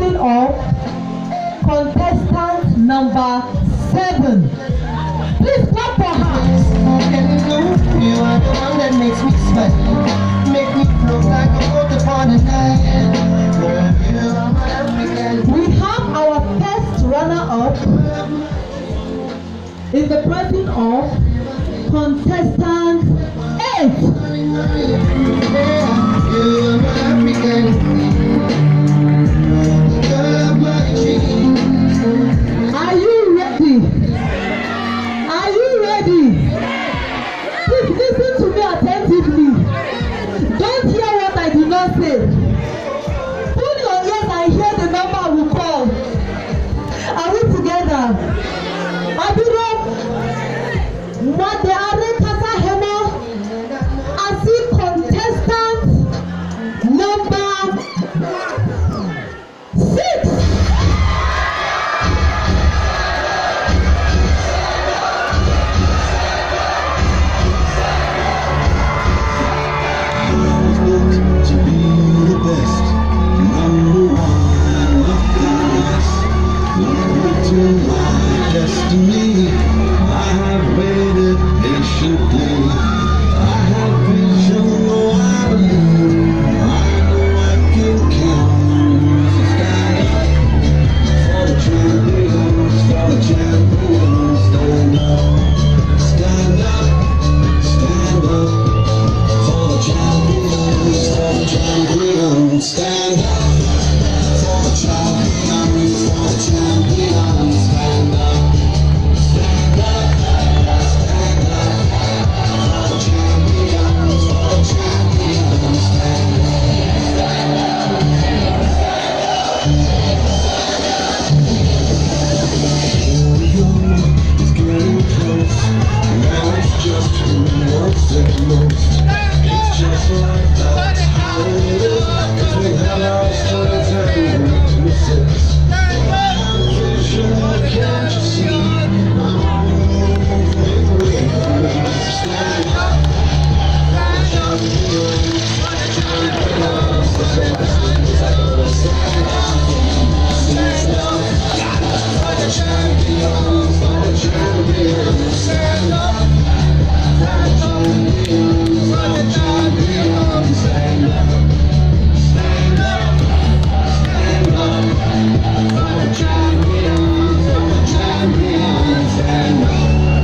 presence of contestant number 7. Please clap for her. You are the one that makes me sweat, make me flow like a water upon a night. You are my African. We have our first runner-up in the presence of contestant